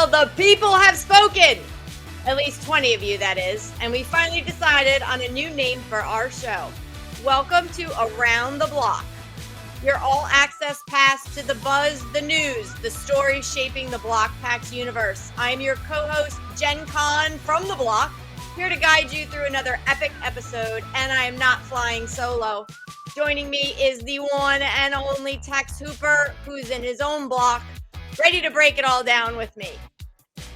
Well, the people have spoken. At least 20 of you, that is. And we finally decided on a new name for our show. Welcome to Around the Block, your all-access pass to the buzz, the news, the stories shaping the Blokpax universe. I'm your co-host, Jen from the Blok, here to guide you through another epic episode, and I am not flying solo. Joining me is the one and only Tex Hooper, who's in his own block, ready to break it all down with me.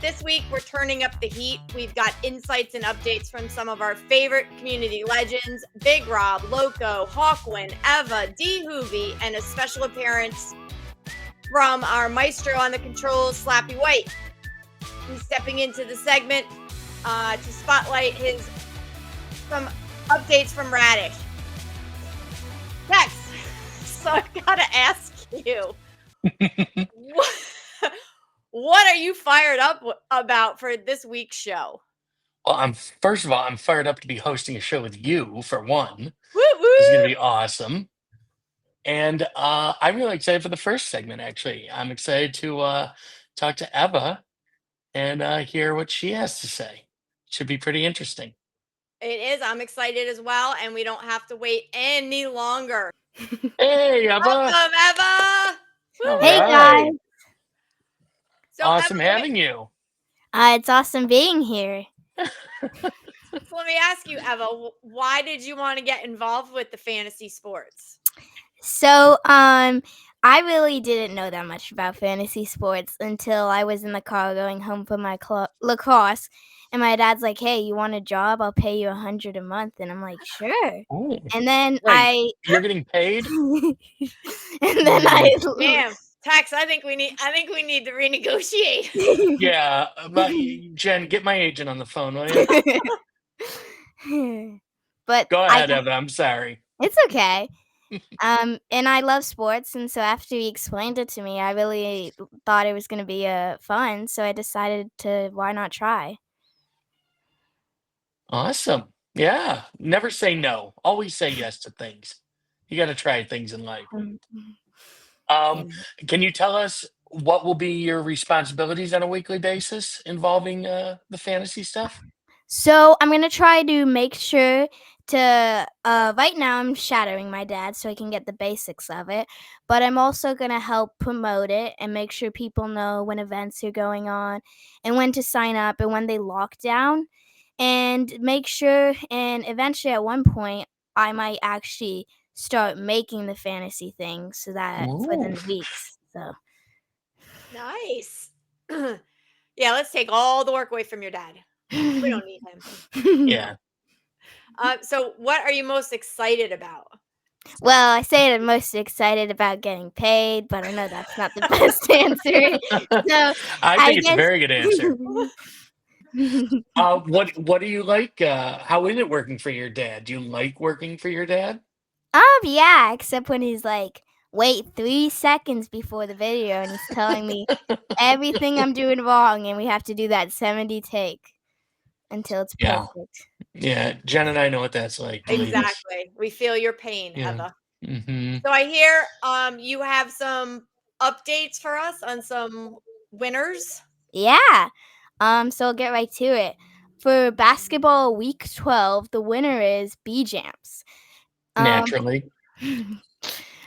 This week, we're turning up the heat. We've got insights and updates from some of our favorite community legends, Big Rob, Loco, Hawkind, Eva, D Hoovey, and a special appearance from our maestro on the controls, Slappy White. He's stepping into the segment to spotlight some updates from Radish. Tex, so I've got to ask you, what are you fired up about for this week's show? Well, first of all, I'm fired up to be hosting a show with you, for one. Woo It's going woo! to be awesome. And I'm really excited for the first segment, actually. I'm excited to talk to Eva and hear what she has to say. Should be pretty interesting. It is. I'm excited as well, and we don't have to wait any longer. Hey, Eva! Welcome, Eva! All Hey, right. guys. So, Awesome Eva, having you. It's awesome being here. So let me ask you, Eva, why did you want to get involved with the fantasy sports? So, I really didn't know that much about fantasy sports until I was in the car going home from my lacrosse, and my dad's like, "Hey, you want a job? I'll pay you $100 a month." And I'm like, "Sure." Ooh. And then Wait, you're getting paid? and then Damn, Tex, I think we need to renegotiate. Yeah, Jen, get my agent on the phone, will you? But Go ahead, Eva. I'm sorry. It's okay. And I love sports, and so after he explained it to me, I really thought it was going to be fun, so I decided to why not try. Awesome. Yeah. Never say no. Always say yes to things. You got to try things in life. Can you tell us what will be your responsibilities on a weekly basis involving the fantasy stuff? So I'm going to try to make sure to, right now I'm shattering my dad so I can get the basics of it, but I'm also going to help promote it and make sure people know when events are going on and when to sign up and when they lock down, and make sure, and eventually at one point I might actually start making the fantasy thing so that within Ooh. weeks. So Nice. Yeah, let's take all the work away from your dad. We don't need him. Yeah. So what are you most excited about? Well, I say I'm most excited about getting paid, but I know that's not the best answer. So I think it's a guess... very good answer. What do you like? How is it working for your dad? Do you like working for your dad? Yeah, except when he's like, wait 3 seconds before the video and he's telling me everything I'm doing wrong, and we have to do that 70 take until it's perfect. Yeah, Jen and I know what that's like. Exactly. We feel your pain, Yeah. Eva. Mm-hmm. So I hear you have some updates for us on some winners. Yeah. So I'll get right to it. For basketball week 12, the winner is B Jamps. Naturally.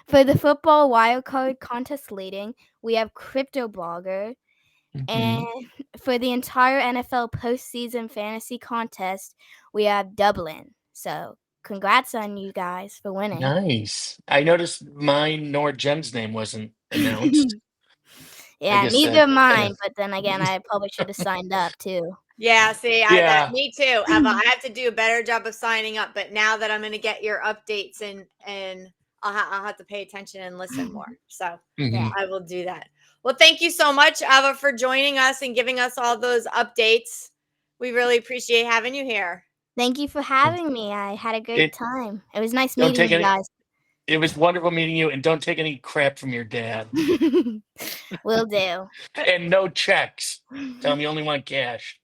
For the football wildcard contest leading, we have Crypto Blogger. Mm-hmm. And for the entire NFL postseason fantasy contest, we have Dublin. So congrats on you guys for winning. Nice. I noticed mine nor Jen's name wasn't announced. Yeah, neither mine, but then again, I probably should have signed up too. Yeah, see, me too, Eva. I have to do a better job of signing up, but now that I'm going to get your updates and I'll have to pay attention and listen more. So Yeah. I will do that. Well, thank you so much, Eva, for joining us and giving us all those updates. We really appreciate having you here. Thank you for having me. I had a great time. It was nice meeting you guys. It was wonderful meeting you, and don't take any crap from your dad. Will do. And no checks. Tell him you only want cash.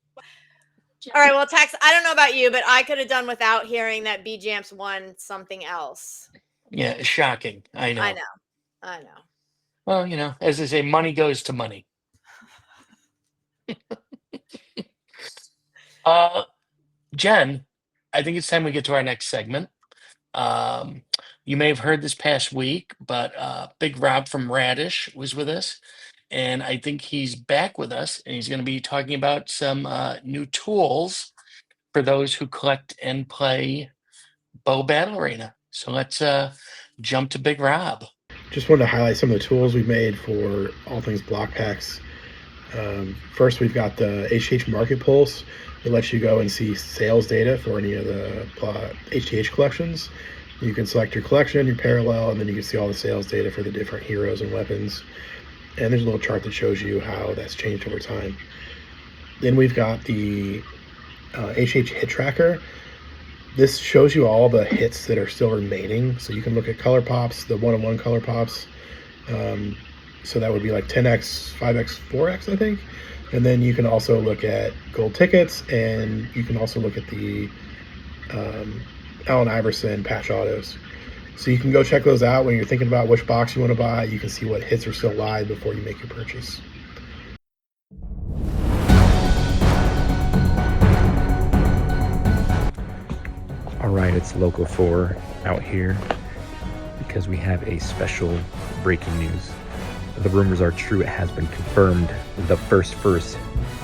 All right, well, Tex, I don't know about you, but I could have done without hearing that B Jamps won something else. Yeah, shocking. I know. I know. Well, as they say, money goes to money. Jen, I think it's time we get to our next segment. You may have heard this past week, but Big Rob from Radish was with us, and I think he's back with us, and he's going to be talking about some new tools for those who collect and play Bow Battle Arena. So let's jump to Big Rob. Just wanted to highlight some of the tools we've made for all things Blokpax. First, we've got the HTH Market Pulse. It lets you go and see sales data for any of the HTH collections. You can select your collection, your parallel, and then you can see all the sales data for the different heroes and weapons. And there's a little chart that shows you how that's changed over time. Then we've got the HTH Hit Tracker. This shows you all the hits that are still remaining. So you can look at color pops, the one-on-one color pops. So that would be like 10x, 5x, 4x, I think. And then you can also look at gold tickets, and you can also look at the Allen Iverson patch autos. So you can go check those out when you're thinking about which box you want to buy. You can see what hits are still live before you make your purchase. All right, it's Local 4 out here because we have a special breaking news. The rumors are true. It has been confirmed. The first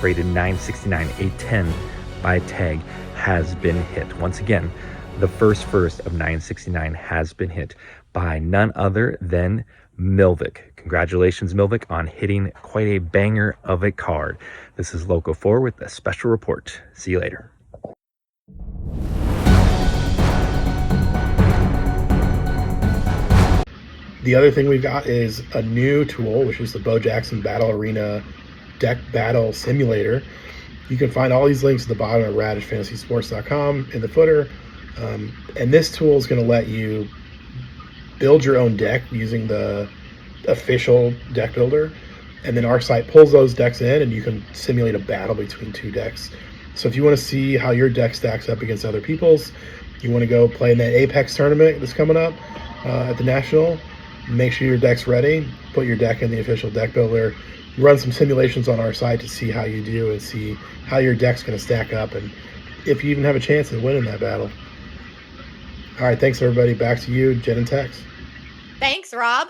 rated 969-810 by tag has been hit. Once again, the first of 969 has been hit by none other than Milvik. Congratulations, Milvik, on hitting quite a banger of a card. This is Local 4 with a special report. See you later. The other thing we've got is a new tool, which is the Bo Jackson Battle Arena Deck Battle Simulator. You can find all these links at the bottom at radishfantasysports.com in the footer. And this tool is going to let you build your own deck using the official deck builder. And then our site pulls those decks in, and you can simulate a battle between two decks. So if you want to see how your deck stacks up against other people's, you want to go play in that Apex tournament that's coming up at the National, make sure your deck's ready, put your deck in the official deck builder, run some simulations on our site to see how you do and see how your deck's going to stack up and if you even have a chance at winning that battle. All right, thanks everybody. Back to you, Jen and Tex. Thanks, Rob.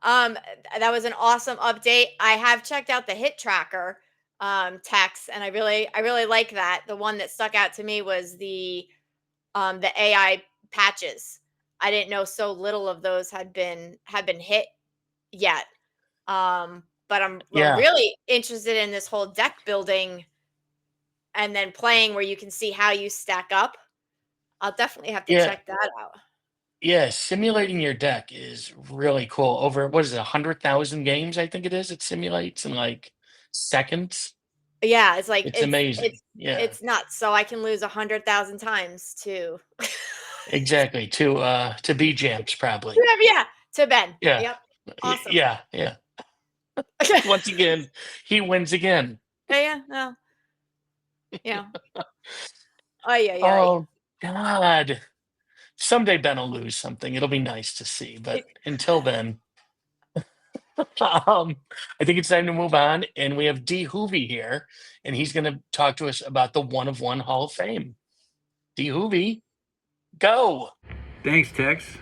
That was an awesome update. I have checked out the hit tracker, Tex, and I really like that. The one that stuck out to me was the AI patches. I didn't know so little of those had been hit yet. But I'm really interested in this whole deck building and then playing where you can see how you stack up. I'll definitely have to check that out. Yeah, simulating your deck is really cool. Over, what is it, 100,000 games, I think it is, it simulates in like seconds. Yeah, it's like it's amazing. It's nuts. So I can lose 100,000 times to exactly to B Jamps probably. Yeah, to Ben. Yeah. Yep. Awesome. Yeah. Once again, he wins again. Yeah. No. Yeah. Yeah. Oh God. Someday Ben will lose something. It'll be nice to see. But until then, I think it's time to move on. And we have D Hoovey here, and he's going to talk to us about the One of One Hall of Fame. D Hoovey, go. Thanks, Tex.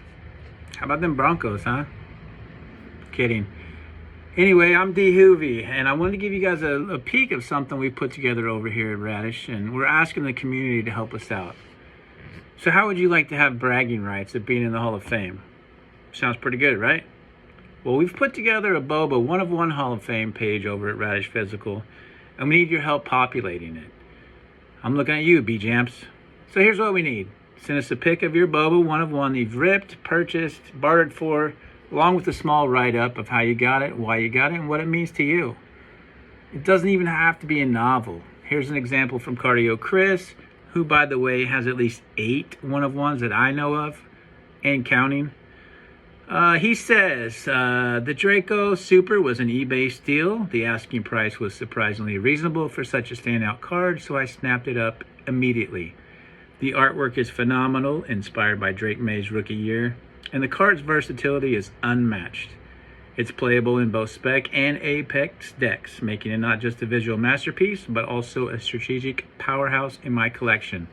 How about them Broncos, huh? Kidding. Anyway, I'm D Hoovey, and I wanted to give you guys a peek of something we put together over here at Radish, and we're asking the community to help us out. So how would you like to have bragging rights of being in the Hall of Fame? Sounds pretty good, right? Well, we've put together a Boba One of One Hall of Fame page over at Radish Physical, and we need your help populating it. I'm looking at you, B Jamps. So here's what we need. Send us a pic of your Boba One of One that you've ripped, purchased, bartered for, along with a small write-up of how you got it, why you got it, and what it means to you. It doesn't even have to be a novel. Here's an example from Cardio Chris, who, by the way, has at least 8 one-of-ones that I know of, and counting. He says, the Draco Super was an eBay steal. The asking price was surprisingly reasonable for such a standout card, so I snapped it up immediately. The artwork is phenomenal, inspired by Drake May's rookie year, and the card's versatility is unmatched. It's playable in both Spec and Apex decks, making it not just a visual masterpiece, but also a strategic powerhouse in my collection.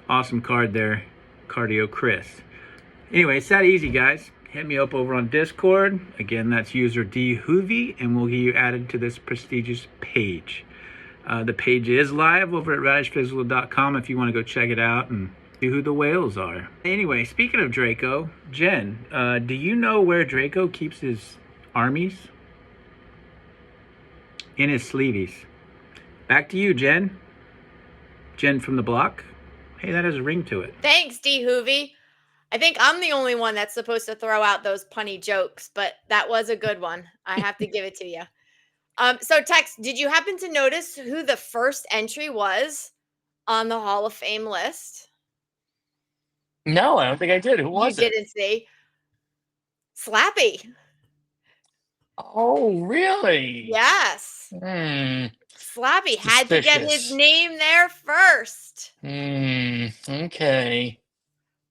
Awesome card there, Cardio Chris. Anyway, it's that easy, guys. Hit me up over on Discord. Again, that's user Hoovey, and we'll get you added to this prestigious page. The page is live over at radishphysical.com if you want to go check it out and see who the whales are. Anyway, speaking of Draco, Jen, do you know where Draco keeps his armies? In his sleeveys. Back to you, Jen. Jen from the Blok. Hey, that has a ring to it. Thanks, D. Hoovey. I think I'm the only one that's supposed to throw out those punny jokes, but that was a good one. I have to give it to you. So Tex, did you happen to notice who the first entry was on the Hall of Fame list? No, I don't think I did. Who was you it? didn't see. Slappy. Oh, really? Yes. Slappy had to get his Suspicious. name there first. Okay.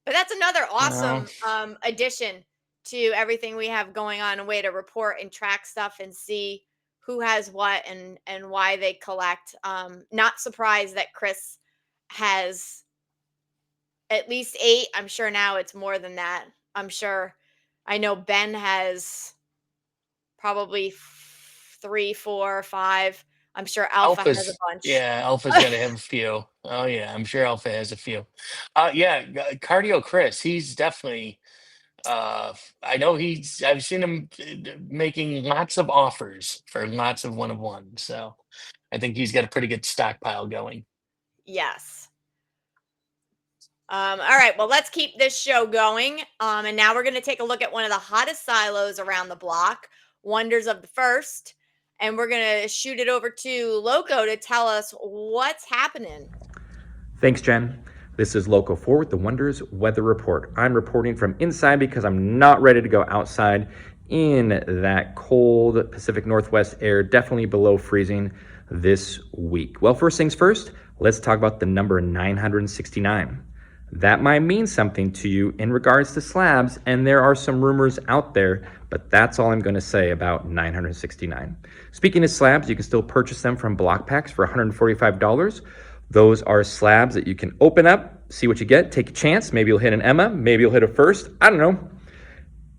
But that's another awesome addition to everything we have going on, a way to report and track stuff and see who has what and why they collect. Not surprised that Chris has at least 8. I'm sure now it's more than that. I know Ben has probably 3, 4, 5. I'm sure Alpha has a bunch. Yeah, Alpha's got to have a few. Oh yeah, I'm sure Alpha has a few. Yeah, Cardio Chris, he's definitely. I know I've seen him making lots of offers for lots of 1 of 1. So I think he's got a pretty good stockpile going. Yes. All right, well, let's keep this show going. And now we're going to take a look at one of the hottest silos around the block, Wonders of the First. And we're going to shoot it over to Loco to tell us what's happening. Thanks, Jen. This is Loco 4 with the Wonders Weather Report. I'm reporting from inside because I'm not ready to go outside in that cold Pacific Northwest air, definitely below freezing this week. Well, first things first, let's talk about the number 969. That might mean something to you in regards to slabs, and there are some rumors out there, but that's all I'm going to say about 969. Speaking of slabs, you can still purchase them from Blokpax for $145. Those are slabs that you can open up, see what you get, take a chance. Maybe you'll hit an Emma, maybe you'll hit a first. I don't know.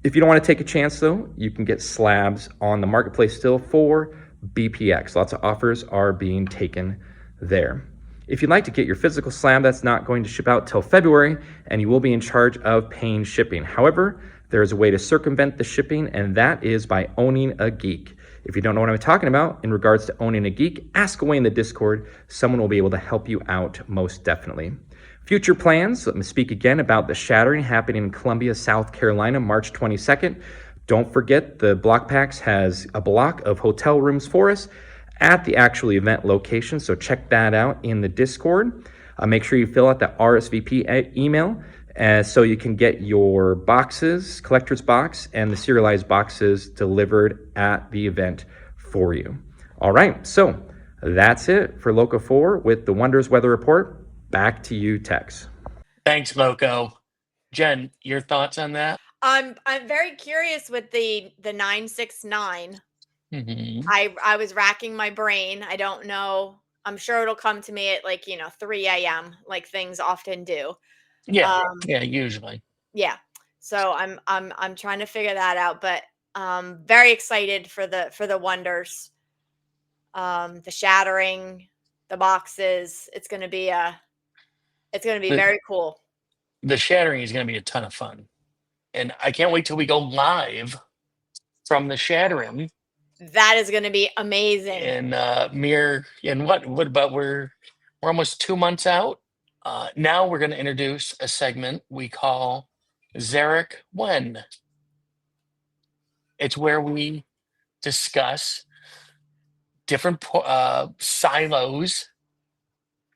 If you don't want to take a chance, though, you can get slabs on the marketplace still for BPX. Lots of offers are being taken there. If you'd like to get your physical slab, that's not going to ship out till February, and you will be in charge of paying shipping. However, there is a way to circumvent the shipping, and that is by owning a geek. If you don't know what I'm talking about in regards to owning a geek, ask away in the Discord. Someone will be able to help you out most definitely. Future plans, let me speak again about the Shattering happening in Columbia, South Carolina, March 22nd. Don't forget, the Blokpax has a block of hotel rooms for us at the actual event location, so check that out in the Discord. Make sure you fill out the RSVP email so you can get your boxes, collector's box, and the serialized boxes delivered at the event for you. All right, so that's it for Loco 4 with the Wonders Weather Report. Back to you, Tex. Thanks, Loco. Jen, your thoughts on that? I'm very curious with the 969. Mm-hmm. I was racking my brain. I don't know. I'm sure it'll come to me at 3 a.m. like things often do. Yeah, usually. Yeah. So I'm trying to figure that out, but very excited for the Wonders, the Shattering, the boxes. It's gonna be very cool. The Shattering is gonna be a ton of fun, and I can't wait till we go live from the Shattering. That is going to be amazing. And what about we're almost 2 months out. Now we're going to introduce a segment we call Xheryk When. It's where we discuss different silos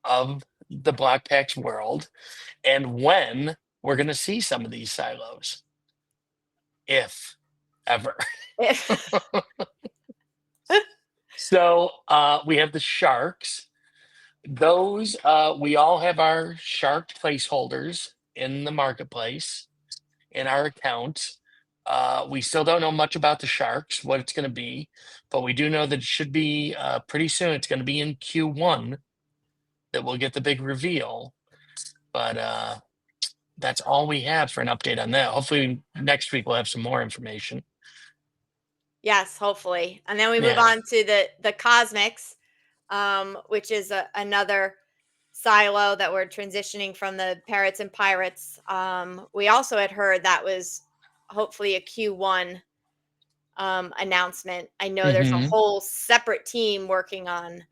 of the Blokpax world and when we're going to see some of these silos, if ever. So we have the sharks. Those we all have our shark placeholders in the marketplace in our accounts. We still don't know much about the Sharks, what it's going to be, but we do know that it should be pretty soon. It's going to be in Q1 that we'll get the big reveal. But that's all we have for an update on that. Hopefully next week we'll have some more information. Yes, hopefully. And then we move Yeah. on to the Cosmics, which is another silo that we're transitioning from the Parrots and Pirates. We also had heard that was hopefully a Q1 announcement. I know there's a Mhm. whole separate team working on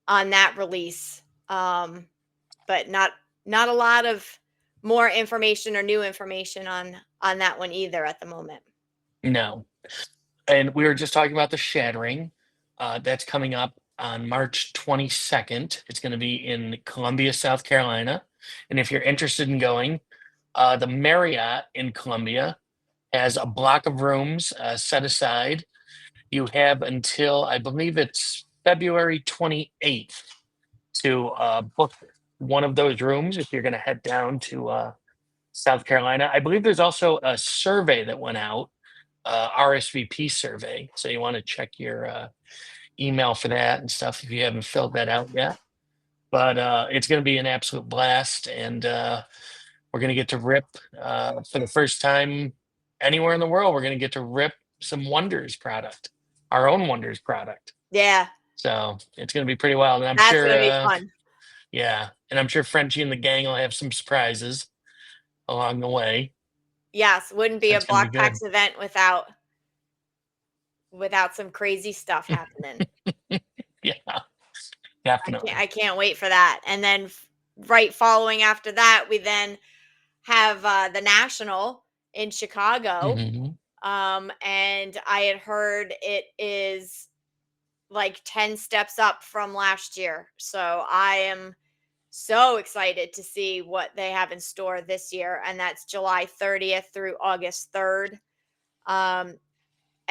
that release, but not a lot of more information or new information on that one either at the moment. No. And we were just talking about the Shattering. That's coming up on March 22nd. It's going to be in Columbia, South Carolina. And if you're interested in going, the Marriott in Columbia has a block of rooms set aside. You have until, I believe it's February 28th to book one of those rooms if you're going to head down to South Carolina. I believe there's also a survey that went out, RSVP survey. So you want to check your email for that and stuff if you haven't filled that out yet. But it's going to be an absolute blast. And we're going to get to rip for the first time anywhere in the world. We're going to get to rip some Wonders product, our own Wonders product. Yeah. So it's going to be pretty wild. And I'm That's sure, going to be fun. Yeah. And I'm sure Frenchie and the gang will have some surprises along the way. Yes. Wouldn't be That's a gonna be Blokpax good. event without some crazy stuff happening. Yeah, definitely. I can't wait for that. And then right following after that, we then have the National in Chicago. Mhm. And I had heard it is like 10 steps up from last year. So I am so excited to see what they have in store this year. And that's July 30th through August 3rd. I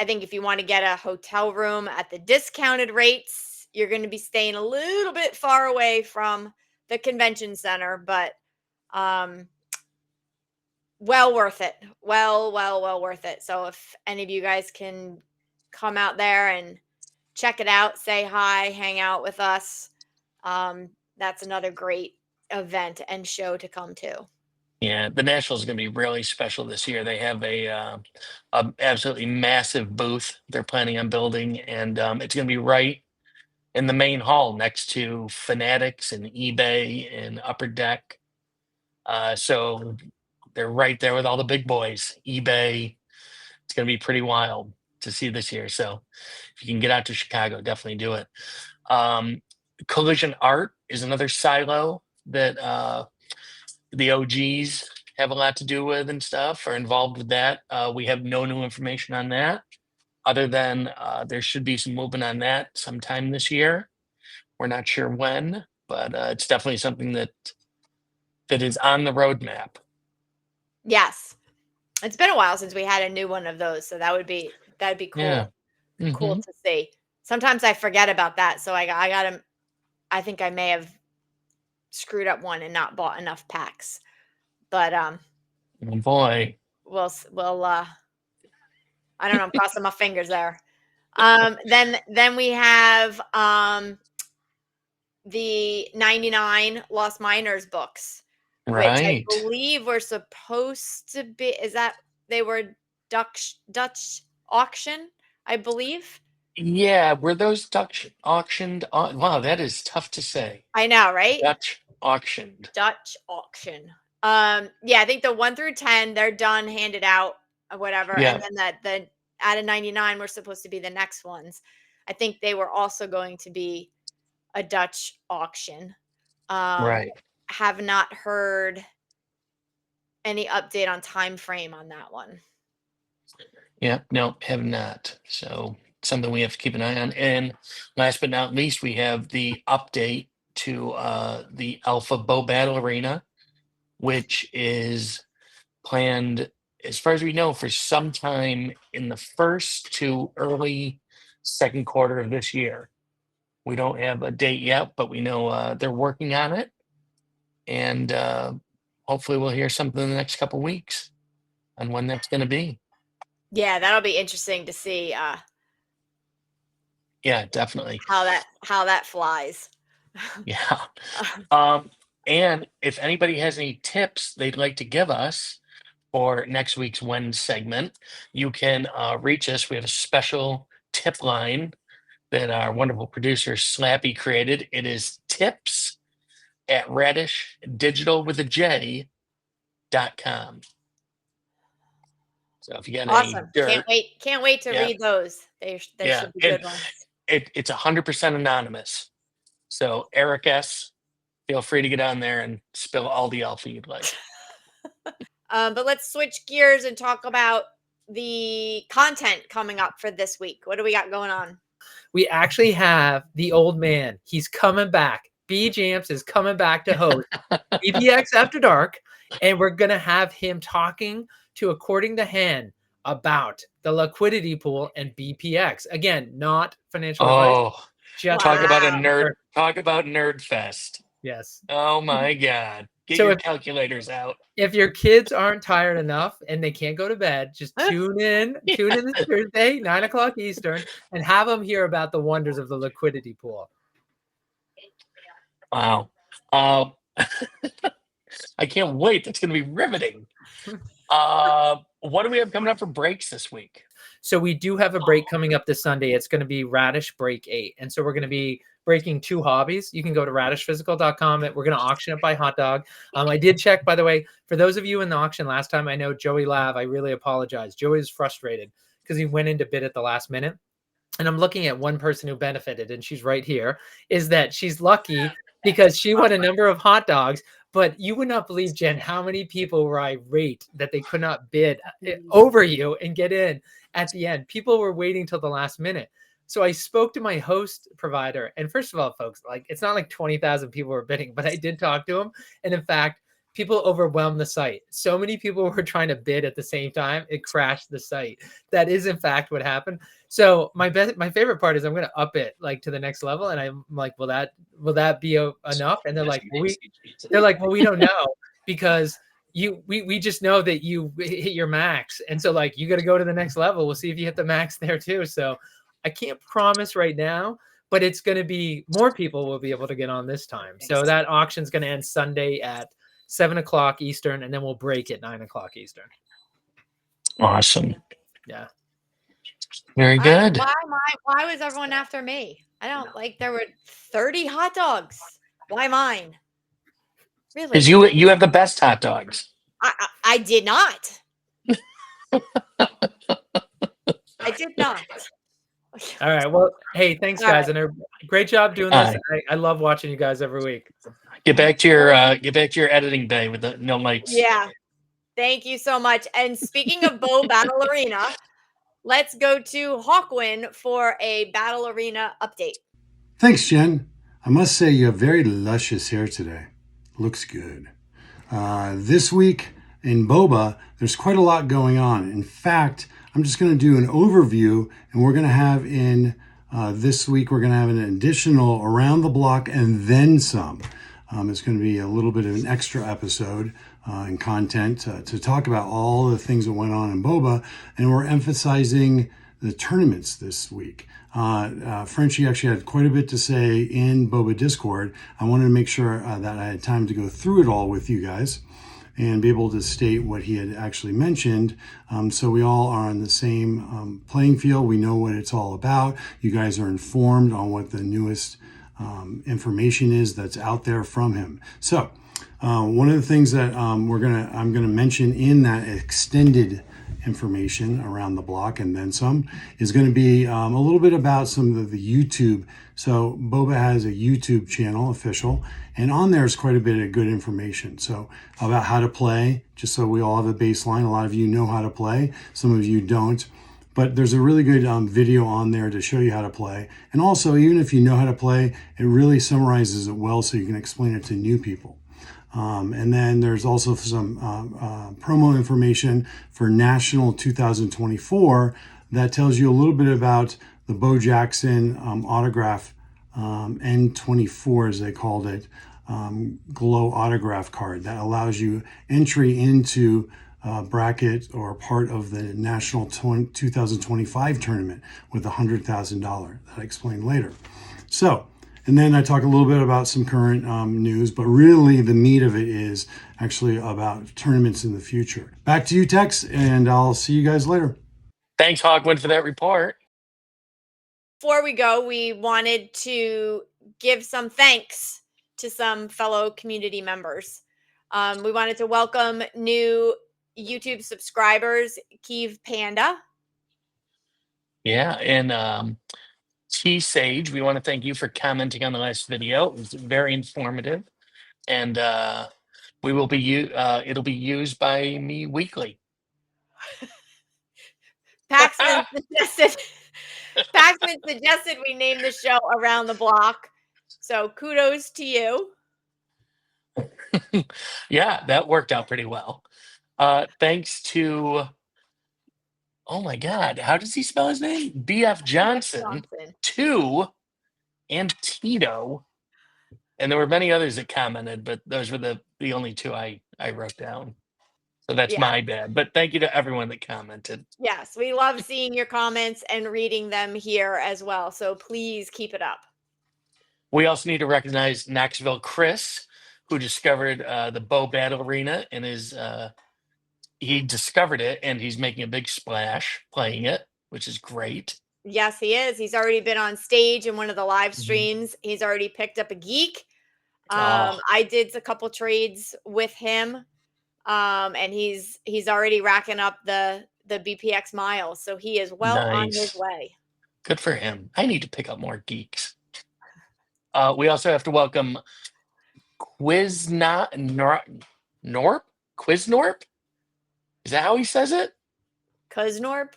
think if you want to get a hotel room at the discounted rates, you're going to be staying a little bit far away from the convention center, but well worth it. Well worth it. So if any of you guys can come out there and check it out, say hi, hang out with us, that's another great event and show to come to. Yeah, the National is going to be really special this year. They have a absolutely massive booth they're planning on building, and it's going to be right in the main hall next to Fanatics and eBay and Upper Deck. So they're right there with all the big boys. eBay. It's going to be pretty wild to see this year. So if you can get out to Chicago, definitely do it. Collision Art is another silo that the OGs have a lot to do with and stuff, are involved with that. We have no new information on that, other than there should be some movement on that sometime this year. We're not sure when, but it's definitely something that is on the roadmap. Yes. It's been a while since we had a new one of those, so that'd be cool. Yeah. Cool to see. Sometimes I forget about that, so I got them. I think I may have screwed up one and not bought enough packs. But Oh boy. we'll I don't know, I'm crossing my fingers there. Then we have the 99 Lost Miners books, which I Right. believe were supposed to be, is that they were Dutch auction, I believe. Yeah, were those Dutch auctioned? Wow, that is tough to say. I know, right? Dutch auctioned. Dutch auction. Yeah, I think the 1 through 10, they're done, handed out, or whatever. Yeah. And then the out of 99 were supposed to be the next ones. I think they were also going to be a Dutch auction. Right. Have not heard any update on time frame on that one. Yeah, no, have not. So something we have to keep an eye on. And last but not least, we have the update to the Alpha Bow Battle Arena, which is planned, as far as we know, for sometime in the first to early second quarter of this year. We don't have a date yet, but we know they're working on it. And hopefully we'll hear something in the next couple weeks on when that's going to be. Yeah, that'll be interesting to see Yeah, definitely. how that flies. Yeah. And if anybody has any tips they'd like to give us for next week's When segment, you can reach us. We have a special tip line that our wonderful producer Slappy created. It is tips@radishdigital.com. So if you got any Awesome. dirt, Can't wait to yeah, read those. They yeah, should be and good ones. it's 100% anonymous. So Eric S, feel free to get on there and spill all the alpha you'd like. But let's switch gears and talk about the content coming up for this week. What do we got going on? We actually have the old man. He's coming back. B Jamps is coming back to host BPX After Dark, and we're going to have him talking to According to Hand about the liquidity pool and BPX. Again, not financial advice. Oh, Just talk about a Wow. nerd. Talk about nerd fest. Yes. Oh my God! Get So your if- calculators out. If your kids aren't tired enough and they can't go to bed, just tune in this Thursday, 9:00 Eastern, and have them hear about the wonders of the liquidity pool. Wow. I can't wait. That's going to be riveting. What do we have coming up for breaks this week? So we do have a break coming up this Sunday. It's going to be Radish Break 8. And so we're going to be breaking 2 hobbies. You can go to radishphysical.com. We're going to auction it by hot dog. I did check, by the way, for those of you in the auction last time, I know Joey Lav, I really apologize. Joey is frustrated because he went into bid at the last minute. And I'm looking at one person who benefited, and she's right here, is that she's lucky because she won a number of hot dogs. But you would not believe, Jen, how many people were irate that they could not bid over you and get in at the end. People were waiting till the last minute. So I spoke to my host provider. And first of all, folks, like it's not like 20,000 people were bidding, but I did talk to them. And in fact, people overwhelmed the site. So many people were trying to bid at the same time. It crashed the site. That is, in fact, what happened. So my favorite part is I'm going to up it like to the next level. And I'm like, will that be enough? And they're like, well, we don't know because we just know that you hit your max. And so like, you got to go to the next level. We'll see if you hit the max there too. So I can't promise right now, but it's going to be more people will be able to get on this time. So that auction's going to end Sunday at 7:00 Eastern, and then we'll break at 9:00 Eastern. Awesome. Yeah. Very good. Why was everyone after me? I don't like. There were 30 hot dogs. Why mine? Really? Because you have the best hot dogs. I did not. I did not. All right. Well, hey, thanks, All guys, right. and great job doing this. I love watching you guys every week. Get back to your editing bay with the no mics. Yeah. Thank you so much. And speaking of Bo Battle Arena, let's go to Hawkind for a Battle Arena update. Thanks, Jen. I must say you have very luscious hair today. Looks good. This week in Boba, there's quite a lot going on. In fact, I'm just going to do an overview, and we're going to have this week, we're going to have an additional Around the Block and then some. It's going to be a little bit of an extra episode and content to talk about all the things that went on in Boba, and we're emphasizing the tournaments this week. Frenchie actually had quite a bit to say in Boba Discord. I wanted to make sure that I had time to go through it all with you guys and be able to state what he had actually mentioned. So we all are on the same playing field. We know what it's all about. You guys are informed on what the newest information is that's out there from him. So one of the things that I'm gonna mention in that extended information around the block and then some is going to be a little bit about some of the YouTube. So Boba has a YouTube channel, official, and on there is quite a bit of good information. So about how to play, just so we all have a baseline. A lot of you know how to play, some of you don't. But there's a really good video on there to show you how to play. And also, even if you know how to play, it really summarizes it well so you can explain it to new people. And then there's also some promo information for National 2024 that tells you a little bit about the Bo Jackson autograph N24, as they called it, glow autograph card that allows you entry into bracket or part of the National 2025 tournament with $100,000 that I explain later. So, and then I talk a little bit about some current news, but really the meat of it is actually about tournaments in the future. Back to you, Tex, and I'll see you guys later. Thanks, Hawkind, for that report. Before we go, we wanted to give some thanks to some fellow community members. We wanted to welcome new YouTube subscribers, Keeve Panda. Yeah, and T-Sage, we want to thank you for commenting on the last video. It was very informative, and we will be it'll be used by me weekly. Paxman suggested we name the show Around the Block. So kudos to you. Yeah, that worked out pretty well. Thanks to, oh my God, how does he spell his name? BF Johnson, 2, and Tito. And there were many others that commented, but those were the only 2 I wrote down. So that's my bad. But thank you to everyone that commented. Yes, we love seeing your comments and reading them here as well. So please keep it up. We also need to recognize Knoxville Chris, who discovered the Bow Battle Arena and he discovered it and he's making a big splash playing it, which is great. Yes, he is. He's already been on stage in one of the live streams. He's already picked up a geek. I did a couple trades with him. And he's already racking up the BPX miles. So he is well on his way. Good for him. I need to pick up more geeks. We also have to welcome Quiznorp? Quiznorp? Is that how he says it? Quiznorp?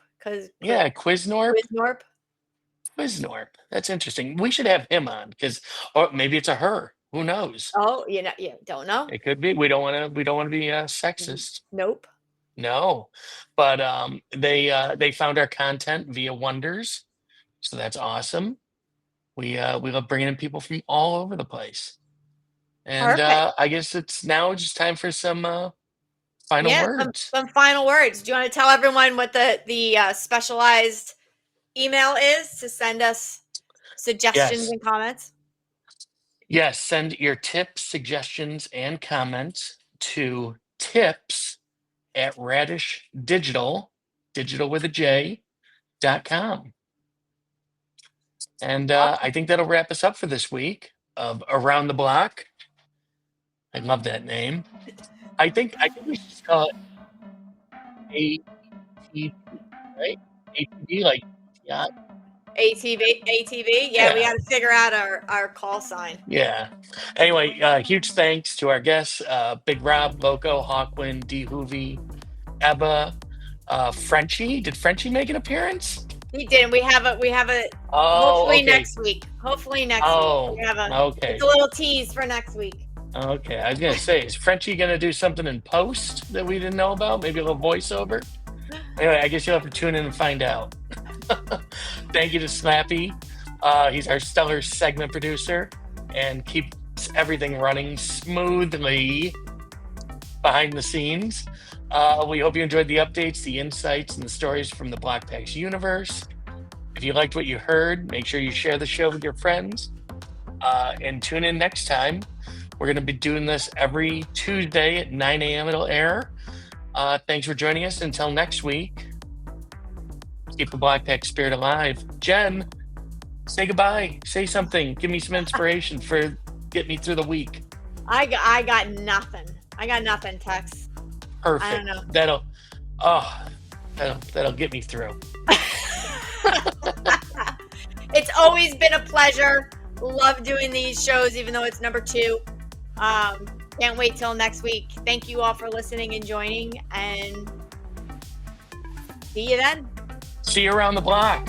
Yeah, Quiznorp. Quiznorp. That's interesting. We should have him on or maybe it's a her. Who knows? Oh, you don't know. It could be. We don't want to be sexist. Nope. No, but they found our content via Wonders, so that's awesome. We love bringing in people from all over the place, and I guess it's now just time for some final words. Some final words. Do you want to tell everyone what the specialized email is to send us suggestions and comments? Yes, send your tips, suggestions, and comments to tips@radishdigital, digital with a J.com. And I think that'll wrap us up for this week of Around the Block. I love that name. I think we should call it ATV, right? ATV, like yacht. ATV. Yeah, we got to figure out our call sign. Yeah. Anyway, huge thanks to our guests, Big Rob, Loco, Hawkind, D Hoovey, Ebba, Frenchie. Did Frenchie make an appearance? He did. We have a hopefully next week. Hopefully next week. We have it's a little tease for next week. Okay. I was gonna say, is Frenchie gonna do something in post that we didn't know about? Maybe a little voiceover? Anyway, I guess you'll have to tune in and find out. Thank you to Slappy. He's our stellar segment producer and keeps everything running smoothly behind the scenes. We hope you enjoyed the updates, the insights, and the stories from the Blokpax universe. If you liked what you heard, make sure you share the show with your friends. And tune in next time. We're going to be doing this every Tuesday at 9 a.m. It'll air. Thanks for joining us. Until next week, keep the Blokpax spirit alive. Jen, say goodbye. Say something. Give me some inspiration for getting me through the week. I got nothing. Tex. Perfect. I don't know. That'll get me through. It's always been a pleasure. Love doing these shows, even though it's number 2. Can't wait till next week. Thank you all for listening and joining, and see you then. See you around the block.